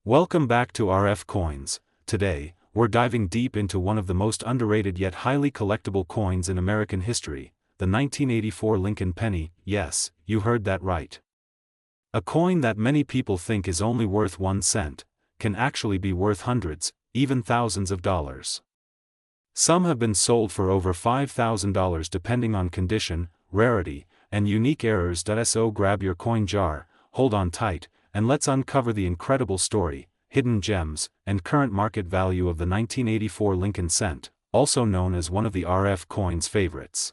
Welcome back to RF Coins. Today, we're diving deep into one of the most underrated yet highly collectible coins in American history, the 1984 Lincoln penny. Yes, you heard that right. A coin that many people think is only worth 1 cent, can actually be worth hundreds, even thousands of dollars. Some have been sold for over $5,000 depending on condition, rarity, and unique errors. So grab your coin jar, hold on tight, and let's uncover the incredible story, hidden gems, and current market value of the 1984 Lincoln cent, also known as one of the RF coin's favorites.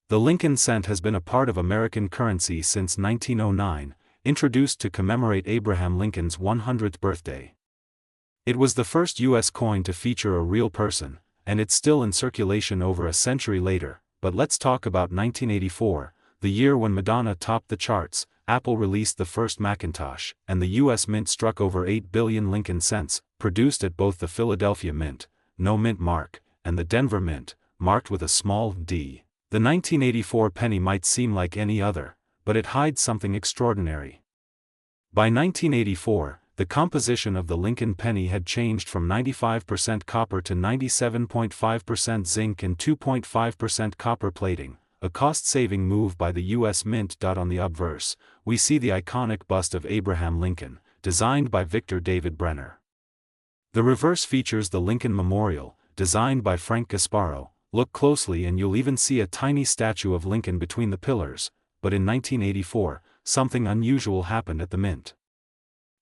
The Lincoln cent has been a part of American currency since 1909, introduced to commemorate Abraham Lincoln's 100th birthday. It was the first U.S. coin to feature a real person, and it's still in circulation over a century later. But let's talk about 1984, the year when Madonna topped the charts, Apple released the first Macintosh, and the U.S. Mint struck over 8 billion Lincoln cents, produced at both the Philadelphia Mint, no mint mark, and the Denver Mint, marked with a small d. The 1984 penny might seem like any other, but it hides something extraordinary. By 1984, the composition of the Lincoln penny had changed from 95% copper to 97.5% zinc and 2.5% copper plating, a cost-saving move by the U.S. Mint. On the obverse, we see the iconic bust of Abraham Lincoln, designed by Victor David Brenner. The reverse features the Lincoln Memorial, designed by Frank Gasparo. Look closely and you'll even see a tiny statue of Lincoln between the pillars. But in 1984, something unusual happened at the Mint.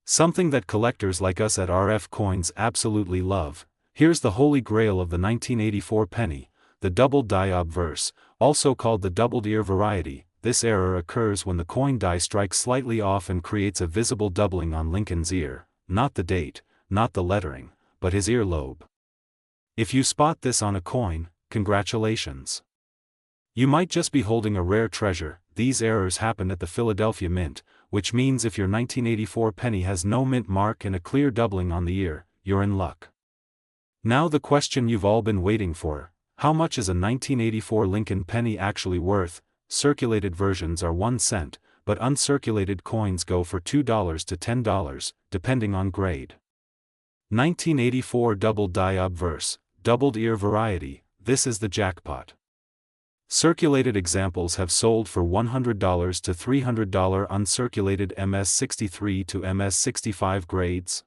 Something that collectors like us at RF Coins absolutely love. Here's the holy grail of the 1984 penny, the doubled die obverse, also called the doubled ear variety. This error occurs when the coin die strikes slightly off and creates a visible doubling on Lincoln's ear, not the date, not the lettering, but his ear lobe. If you spot this on a coin, congratulations. You might just be holding a rare treasure. These errors happened at the Philadelphia Mint, which means if your 1984 penny has no mint mark and a clear doubling on the ear, you're in luck. Now the question you've all been waiting for: how much is a 1984 Lincoln penny actually worth? Circulated versions are 1 cent, but uncirculated coins go for $2 to $10, depending on grade. 1984 doubled die obverse, doubled ear variety, this is the jackpot. Circulated examples have sold for $100 to $300. Uncirculated MS63 to MS65 grades.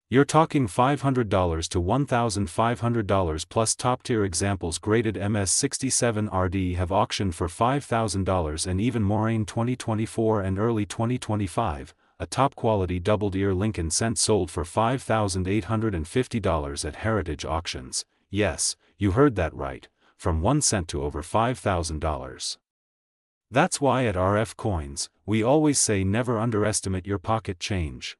You're talking $500 to $1,500 plus. Top-tier examples graded MS67 RD have auctioned for $5,000 and even more. In 2024 and early 2025, a top-quality doubled-ear Lincoln cent sold for $5,850 at heritage auctions. Yes, you heard that right, from 1 cent to over $5,000. That's why at RF Coins, we always say never underestimate your pocket change.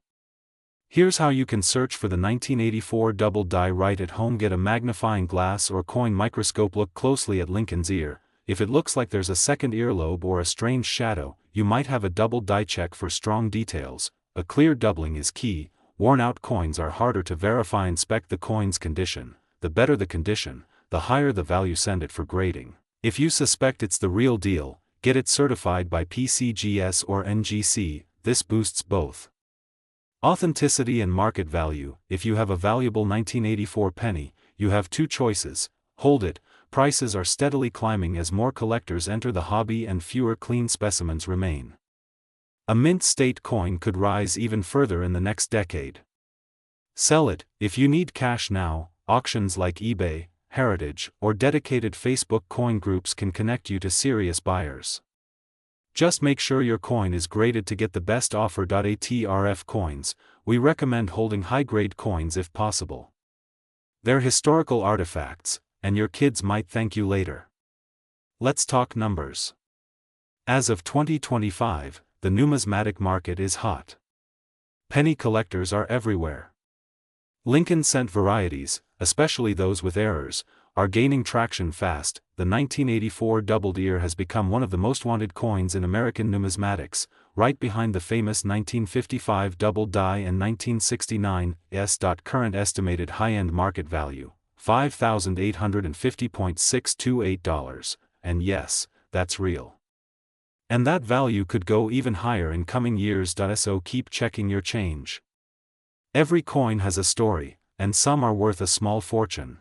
Here's how you can search for the 1984 double die right at home. Get a magnifying glass or coin microscope. Look closely at Lincoln's ear. If it looks like there's a second earlobe or a strange shadow, you might have a double die. Check for strong details. A clear doubling is key. Worn-out coins are harder to verify. Inspect the coin's condition. The better the condition, the higher the value. Send it for grading. If you suspect it's the real deal, get it certified by PCGS or NGC. This boosts both authenticity and market value. If you have a valuable 1984 penny, you have two choices: hold it. Prices are steadily climbing as more collectors enter the hobby and fewer clean specimens remain. A mint state coin could rise even further in the next decade. Sell it. If you need cash now, auctions like eBay, Heritage, or dedicated Facebook coin groups can connect you to serious buyers. Just make sure your coin is graded to get the best offer. At RF Coins, we recommend holding high-grade coins if possible. They're historical artifacts, and your kids might thank you later. Let's talk numbers. As of 2025, the numismatic market is hot. Penny collectors are everywhere. Lincoln cent varieties, especially those with errors, are gaining traction fast. The 1984 doubled ear has become one of the most wanted coins in American numismatics, right behind the famous 1955 double die and 1969 S. Current estimated high-end market value, $5,850.628, and yes, that's real. And that value could go even higher in coming years. So keep checking your change. Every coin has a story, and some are worth a small fortune.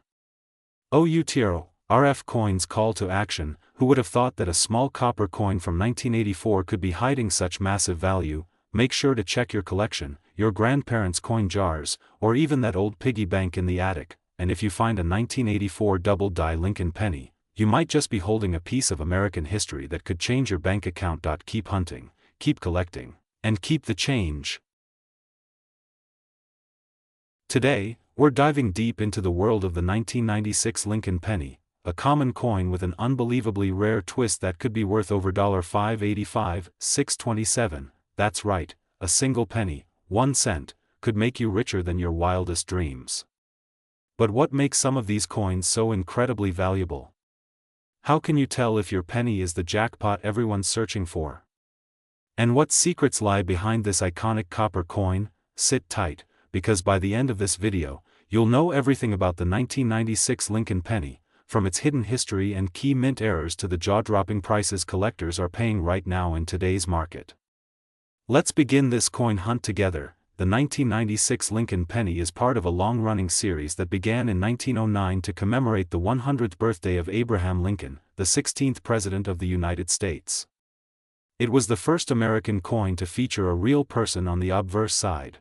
OUTRO, RF coins call to action. Who would have thought that a small copper coin from 1984 could be hiding such massive value? Make sure to check your collection, your grandparents' coin jars, or even that old piggy bank in the attic, and if you find a 1984 double-die Lincoln penny, you might just be holding a piece of American history that could change your bank account. Keep hunting, keep collecting, and keep the change. Today, we're diving deep into the world of the 1996 Lincoln penny, a common coin with an unbelievably rare twist that could be worth over $5.85, $6.27. That's right, a single penny, 1 cent, could make you richer than your wildest dreams. But what makes some of these coins so incredibly valuable? How can you tell if your penny is the jackpot everyone's searching for? And what secrets lie behind this iconic copper coin? Sit tight, because by the end of this video, you'll know everything about the 1996 Lincoln penny, from its hidden history and key mint errors to the jaw-dropping prices collectors are paying right now in today's market. Let's begin this coin hunt together. The 1996 Lincoln penny is part of a long-running series that began in 1909 to commemorate the 100th birthday of Abraham Lincoln, the 16th President of the United States. It was the first American coin to feature a real person on the obverse side.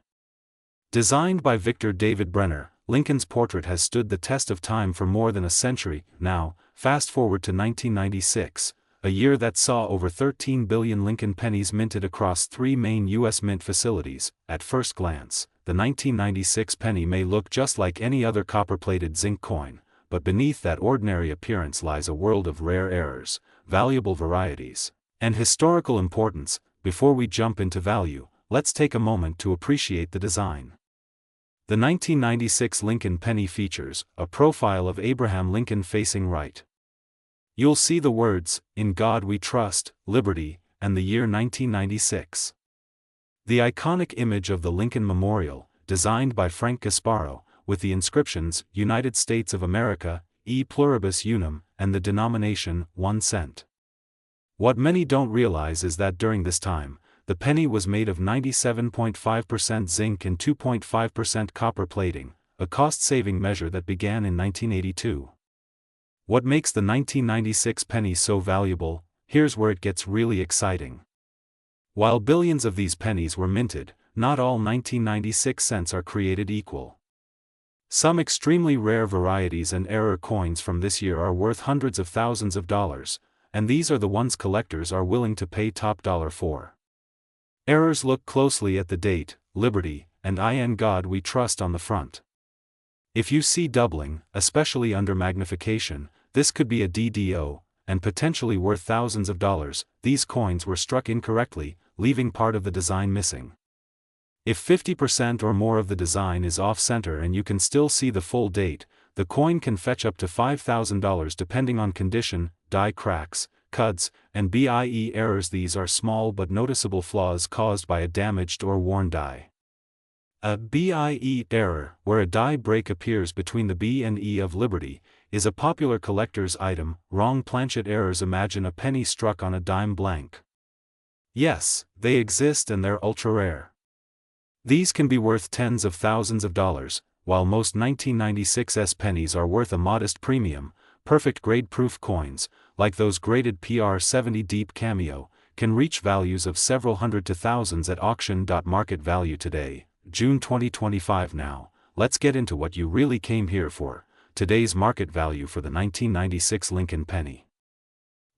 Designed by Victor David Brenner, Lincoln's portrait has stood the test of time for more than a century. Now, fast forward to 1996, a year that saw over 13 billion Lincoln pennies minted across 3 main U.S. mint facilities. At first glance, the 1996 penny may look just like any other copper-plated zinc coin, but beneath that ordinary appearance lies a world of rare errors, valuable varieties, and historical importance. Before we jump into value, let's take a moment to appreciate the design. The 1996 Lincoln penny features a profile of Abraham Lincoln facing right. You'll see the words, "In God We Trust, Liberty," and the year 1996. The iconic image of the Lincoln Memorial, designed by Frank Gasparo, with the inscriptions, "United States of America, E Pluribus Unum," and the denomination, 1 cent. What many don't realize is that during this time, the penny was made of 97.5% zinc and 2.5% copper plating, a cost-saving measure that began in 1982. What makes the 1996 penny so valuable? Here's where it gets really exciting. While billions of these pennies were minted, not all 1996 cents are created equal. Some extremely rare varieties and error coins from this year are worth hundreds of thousands of dollars, and these are the ones collectors are willing to pay top dollar for. Errors: look closely at the date, Liberty, and "In God We Trust" on the front. If you see doubling, especially under magnification, this could be a DDO, and potentially worth thousands of dollars. These coins were struck incorrectly, leaving part of the design missing. If 50% or more of the design is off-center and you can still see the full date, the coin can fetch up to $5,000 depending on condition. Die cracks, cuts, and BIE errors: these are small but noticeable flaws caused by a damaged or worn die. A BIE error, where a die break appears between the B and E of Liberty, is a popular collector's item. Wrong planchet errors: imagine a penny struck on a dime blank. Yes, they exist and they're ultra-rare. These can be worth tens of thousands of dollars, while most 1996 pennies are worth a modest premium. Perfect grade-proof coins, like those graded PR70 Deep Cameo, can reach values of several hundred to thousands at auction. Market value today, June 2025. Now, let's get into what you really came here for. Today's market value for the 1996 Lincoln penny.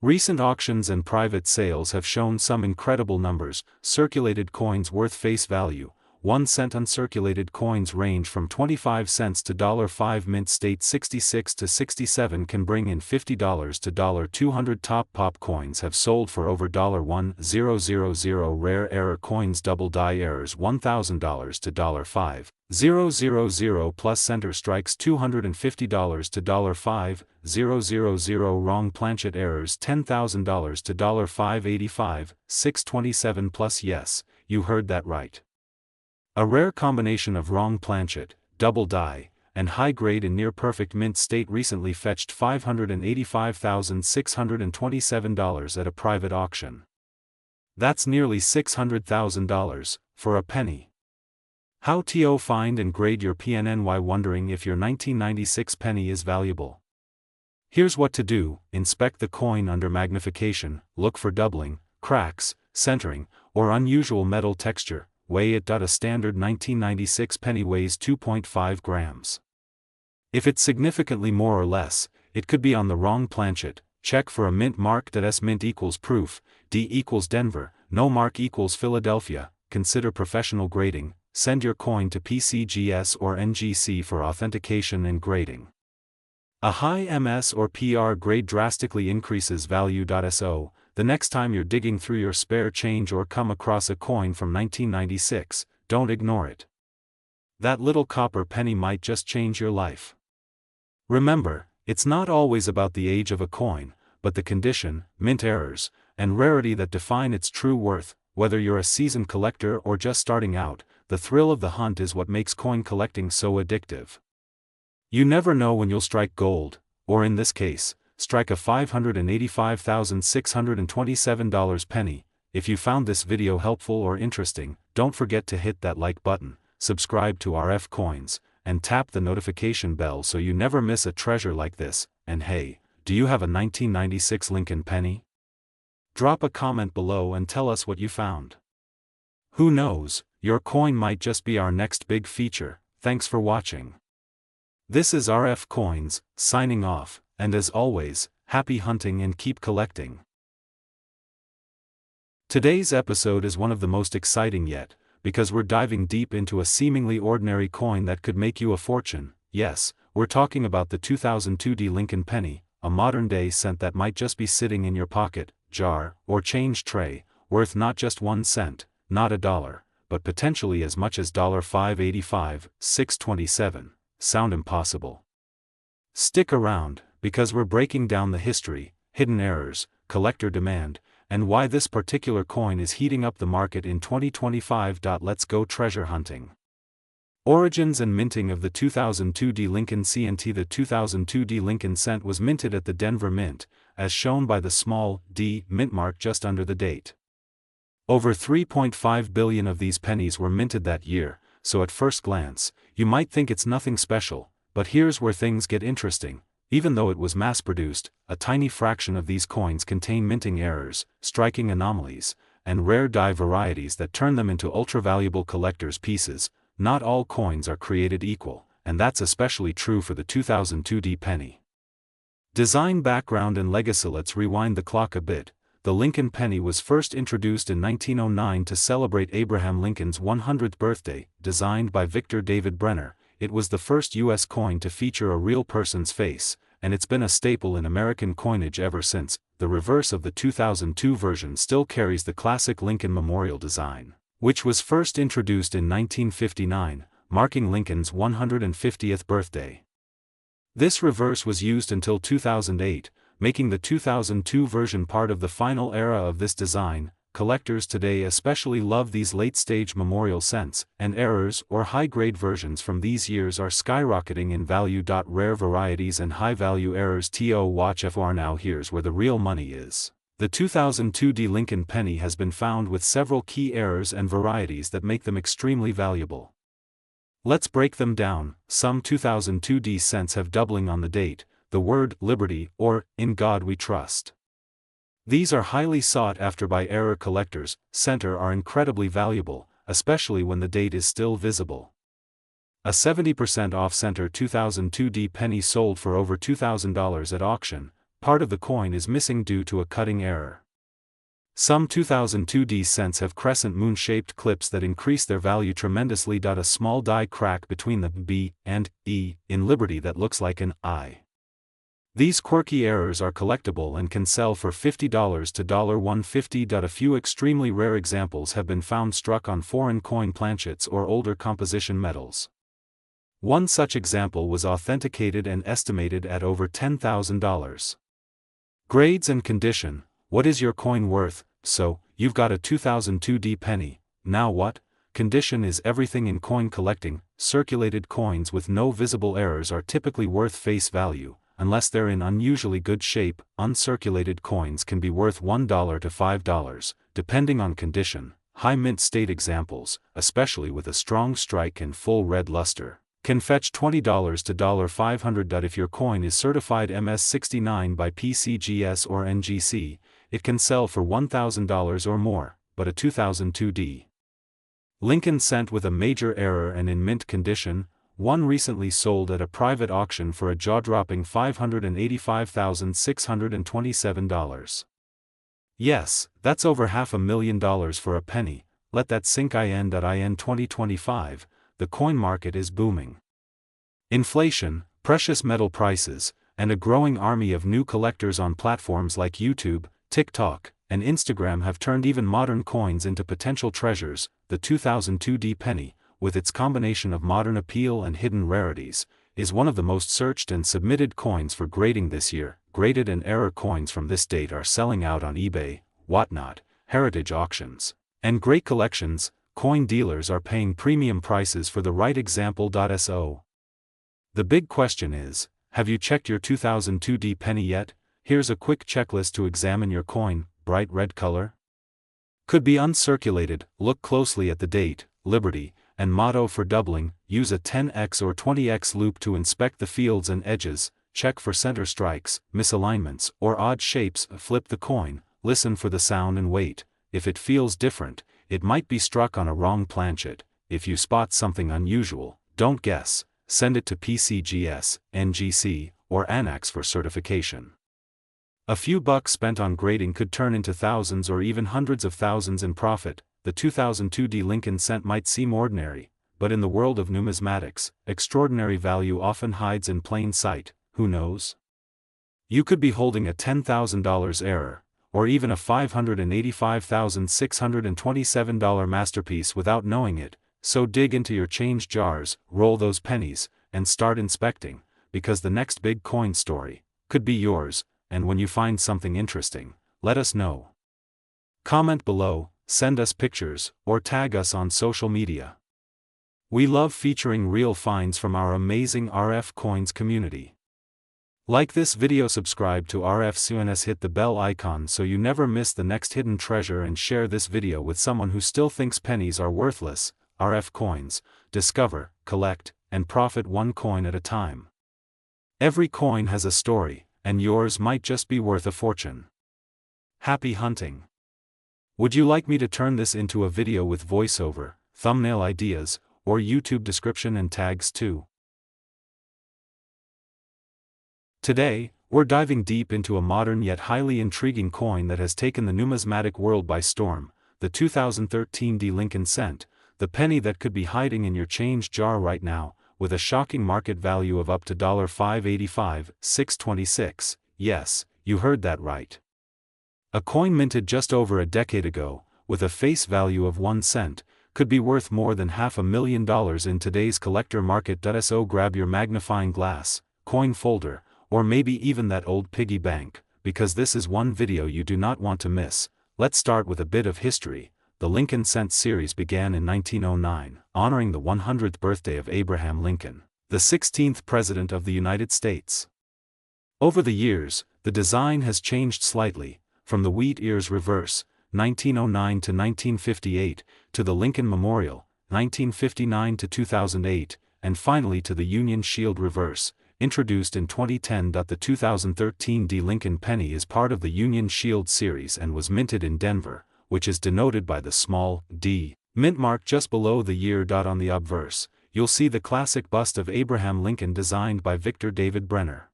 Recent auctions and private sales have shown some incredible numbers. Circulated coins worth face value, 1 cent. Uncirculated coins range from 25 cents to $5. Mint state 66 to 67 can bring in $50 to $200. Top pop coins have sold for over $1,000. Rare error coins: double die errors, $1,000 to $5,000 plus center strikes, $250 to $5,000. Wrong planchet errors, $10,000 to $585, $627 plus. Yes, you heard that right. A rare combination of wrong planchet, double die, and high grade in near perfect mint state recently fetched $585,627 at a private auction. That's nearly $600,000 for a penny. How to find and grade your PNNY. Wondering if your 1996 penny is valuable? Here's what to do: inspect the coin under magnification, look for doubling, cracks, centering, or unusual metal texture, weigh it. A standard 1996 penny weighs 2.5 grams. If it's significantly more or less, it could be on the wrong planchet. Check for a mint mark. S mint equals proof, D equals Denver, no mark equals Philadelphia. Consider professional grading. Send your coin to PCGS or NGC for authentication and grading. A high MS or PR grade drastically increases value. So, the next time you're digging through your spare change or come across a coin from 1996, don't ignore it. That little copper penny might just change your life. Remember, it's not always about the age of a coin, but the condition, mint errors, and rarity that define its true worth. Whether you're a seasoned collector or just starting out, the thrill of the hunt is what makes coin collecting so addictive. You never know when you'll strike gold, or in this case, strike a $585,627 penny. If you found this video helpful or interesting, don't forget to hit that like button, subscribe to RF Coins, and tap the notification bell so you never miss a treasure like this. And hey, do you have a 1996 Lincoln penny? Drop a comment below and tell us what you found. Who knows, your coin might just be our next big feature. Thanks for watching. This is RF Coins, signing off, and as always, happy hunting and keep collecting. Today's episode is one of the most exciting yet, because we're diving deep into a seemingly ordinary coin that could make you a fortune. Yes, we're talking about the 2002 Lincoln penny, a modern-day cent that might just be sitting in your pocket, jar, or change tray, worth not just 1 cent, not $1, but potentially as much as $5.85, $6.27. Sound impossible? Stick around, because we're breaking down the history, hidden errors, collector demand, and why this particular coin is heating up the market in 2025. Let's go treasure hunting. Origins and minting of the 2002 Lincoln CNT. The 2002 Lincoln cent was minted at the Denver Mint, as shown by the small D mint mark just under the date. Over 3.5 billion of these pennies were minted that year, so at first glance, you might think it's nothing special, but here's where things get interesting. Even though it was mass-produced, a tiny fraction of these coins contain minting errors, striking anomalies, and rare die varieties that turn them into ultra-valuable collector's pieces. Not all coins are created equal, and that's especially true for the 2002 penny. Design background and legacy. Let's rewind the clock a bit. The Lincoln penny was first introduced in 1909 to celebrate Abraham Lincoln's 100th birthday. Designed by Victor David Brenner, it was the first U.S. coin to feature a real person's face, and it's been a staple in American coinage ever since. The reverse of the 2002 version still carries the classic Lincoln memorial design, which was first introduced in 1959, marking Lincoln's 150th birthday. This reverse was used until 2008, making the 2002 version part of the final era of this design. Collectors today especially love these late-stage memorial cents, and errors or high-grade versions from these years are skyrocketing in value. Rare varieties and high-value errors to watch for. Now here's where the real money is. The 2002 Lincoln penny has been found with several key errors and varieties that make them extremely valuable. Let's break them down. Some 2002 cents have doubling on the date, the word liberty, or in God we trust. These are highly sought after by error collectors. Center are incredibly valuable, especially when the date is still visible. A 70% off center 2002 penny sold for over $2,000 at auction. Part of the coin is missing due to a cutting error. Some 2002 cents have crescent moon-shaped clips that increase their value tremendously. A small die crack between the B and E in Liberty that looks like an I. These quirky errors are collectible and can sell for $50 to $150. A few extremely rare examples have been found struck on foreign coin planchets or older composition metals. One such example was authenticated and estimated at over $10,000. Grades and condition. What is your coin worth? So, you've got a 2002 penny, now what? Condition is everything in coin collecting. Circulated coins with no visible errors are typically worth face value, unless they're in unusually good shape. Uncirculated coins can be worth $1 to $5, depending on condition. high mint state examples, especially with a strong strike and full red luster, can fetch $20 to $500. If your coin is certified MS69 by PCGS or NGC, it can sell for $1,000 or more, but a 2002 Lincoln cent with a major error and in mint condition, one recently sold at a private auction for a jaw-dropping $585,627. Yes, that's over $500,000 for a penny. Let that sink in. 2025, the coin market is booming. Inflation, precious metal prices, and a growing army of new collectors on platforms like YouTube, TikTok, and Instagram have turned even modern coins into potential treasures. The 2002 penny, with its combination of modern appeal and hidden rarities, is one of the most searched and submitted coins for grading this year. Graded and error coins from this date are selling out on eBay, whatnot, heritage auctions, and great collections. Coin dealers are paying premium prices for the right example. So, the big question is, have you checked your 2002 penny yet? Here's a quick checklist to examine your coin. Bright red color? Could be uncirculated. Look closely at the date, Liberty, and motto for doubling. Use a 10x or 20x loop to inspect the fields and edges. Check for center strikes, misalignments, or odd shapes. Flip the coin, listen for the sound and wait. If it feels different, it might be struck on a wrong planchet. If you spot something unusual, don't guess. Send it to PCGS, NGC, or Annex for certification. A few bucks spent on grading could turn into thousands or even hundreds of thousands in profit. The 2002 Lincoln cent might seem ordinary, but in the world of numismatics, extraordinary value often hides in plain sight. Who knows? You could be holding a $10,000 error, or even a $585,627 masterpiece without knowing it. So dig into your change jars, roll those pennies, and start inspecting, because the next big coin story could be yours. And when you find something interesting, let us know. Comment below, send us pictures, or tag us on social media. We love featuring real finds from our amazing RF Coins community. Like this video, subscribe to RF Coins, hit the bell icon so you never miss the next hidden treasure, and share this video with someone who still thinks pennies are worthless. RF Coins, discover, collect, and profit one coin at a time. Every coin has a story, and yours might just be worth a fortune. Happy hunting! Would you like me to turn this into a video with voiceover, thumbnail ideas, or YouTube description and tags too? Today, we're diving deep into a modern yet highly intriguing coin that has taken the numismatic world by storm, the 2013 Lincoln cent, the penny that could be hiding in your change jar right now, with a shocking market value of up to $585,626. Yes, you heard that right. A coin minted just over a decade ago, with a face value of 1 cent, could be worth more than $500,000 in today's collector market. So grab your magnifying glass, coin folder, or maybe even that old piggy bank, because this is one video you do not want to miss. Let's start with a bit of history. The Lincoln Cent series began in 1909, honoring the 100th birthday of Abraham Lincoln, the 16th President of the United States. Over the years, the design has changed slightly, from the wheat ears reverse, 1909 to 1958, to the Lincoln Memorial, 1959 to 2008, and finally to the Union Shield reverse, introduced in 2010. The 2013 Lincoln penny is part of the Union Shield series and was minted in Denver, which is denoted by the small d mint mark just below the year. On the obverse, you'll see the classic bust of Abraham Lincoln designed by Victor David Brenner.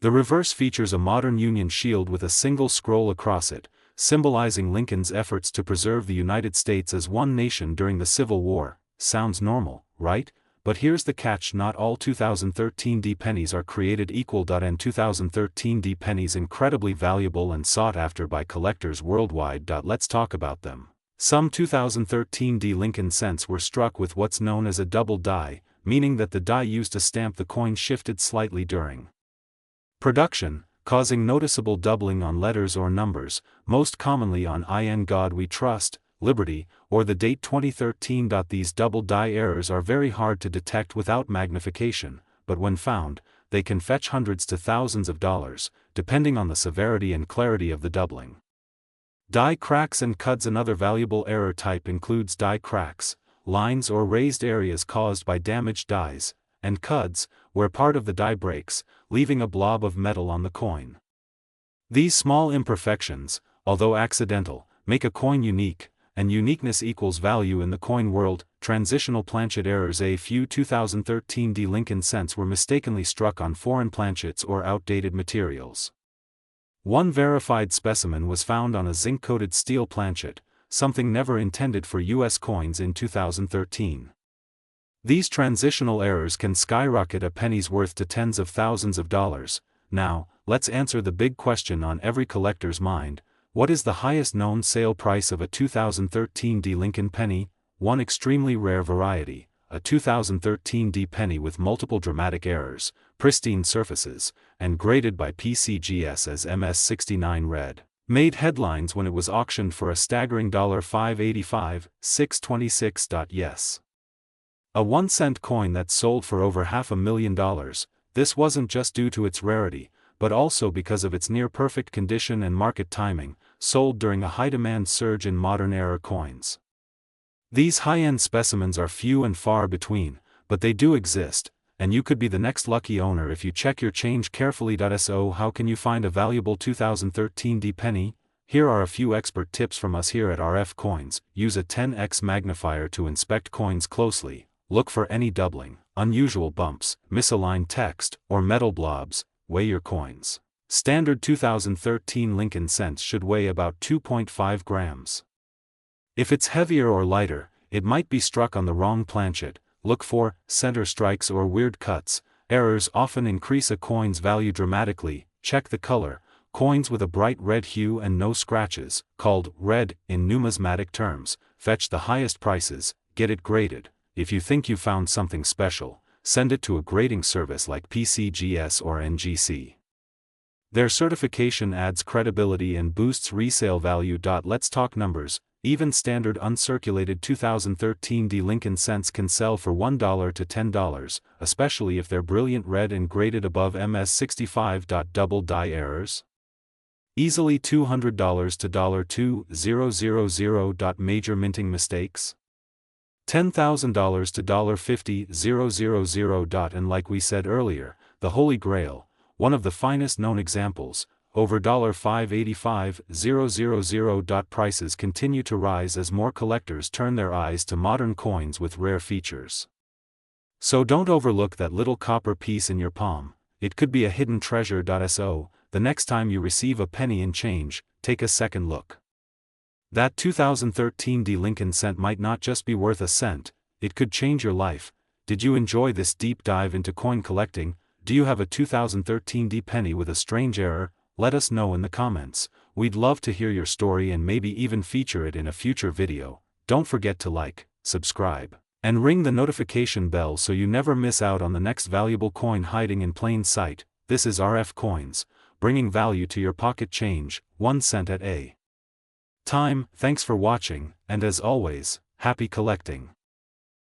The reverse features a modern Union shield with a single scroll across it, symbolizing Lincoln's efforts to preserve the United States as one nation during the Civil War. Sounds normal, right? But here's the catch: not all 2013 pennies are created equal. And 2013 pennies incredibly valuable and sought after by collectors worldwide. Let's talk about them. Some 2013 Lincoln cents were struck with what's known as a double die, meaning that the die used to stamp the coin shifted slightly during production, causing noticeable doubling on letters or numbers, most commonly on In God We Trust, Liberty, or the date 2013. These double die errors are very hard to detect without magnification, but when found, they can fetch hundreds to thousands of dollars, depending on the severity and clarity of the doubling. Die cracks and cuds. Another valuable error type includes die cracks, lines or raised areas caused by damaged dies, and cuds, where part of the die breaks, leaving a blob of metal on the coin. These small imperfections, although accidental, make a coin unique, and uniqueness equals value in the coin world. Transitional planchet errors. A few 2013 Lincoln cents were mistakenly struck on foreign planchets or outdated materials. One verified specimen was found on a zinc-coated steel planchet, something never intended for U.S. coins in 2013. These transitional errors can skyrocket a penny's worth to tens of thousands of dollars. Now, let's answer the big question on every collector's mind: what is the highest known sale price of a 2013 Lincoln penny? One extremely rare variety, a 2013 penny with multiple dramatic errors, pristine surfaces, and graded by PCGS as MS69 red, made headlines when it was auctioned for a staggering $585, $626. Yes. A 1-cent coin that sold for over $500,000. This wasn't just due to its rarity, but also because of its near-perfect condition and market timing, sold during a high-demand surge in modern-era coins. These high-end specimens are few and far between, but they do exist, and you could be the next lucky owner if you check your change carefully. So how can you find a valuable 2013 penny? Here are a few expert tips from us here at RF Coins. Use a 10x magnifier to inspect coins closely. Look for any doubling, unusual bumps, misaligned text, or metal blobs. Weigh your coins. Standard 2013 Lincoln cents should weigh about 2.5 grams. If it's heavier or lighter, it might be struck on the wrong planchet. Look for center strikes or weird cuts. Errors often increase a coin's value dramatically. Check the color. Coins with a bright red hue and no scratches, called red in numismatic terms, fetch the highest prices. Get it graded. If you think you found something special, send it to a grading service like PCGS or NGC. Their certification adds credibility and boosts resale value. Let's talk numbers. Even standard uncirculated 2013 Lincoln cents can sell for $1 to $10, especially if they're brilliant red and graded above MS65. Double die errors? Easily $200 to $2,000. Major minting mistakes? $10,000 to $50,000. And like we said earlier, the Holy Grail, one of the finest known examples, over $585,000. Prices continue to rise as more collectors turn their eyes to modern coins with rare features. So don't overlook that little copper piece in your palm. It could be a hidden treasure. So, the next time you receive a penny in change, take a second look. That 2013 Lincoln cent might not just be worth a cent, it could change your life. Did you enjoy this deep dive into coin collecting? Do you have a 2013 penny with a strange error? Let us know in the comments. We'd love to hear your story and maybe even feature it in a future video. Don't forget to like, subscribe, and ring the notification bell so you never miss out on the next valuable coin hiding in plain sight. This is RF Coins, bringing value to your pocket change, 1 cent at a time. Thanks for watching, and as always, happy collecting.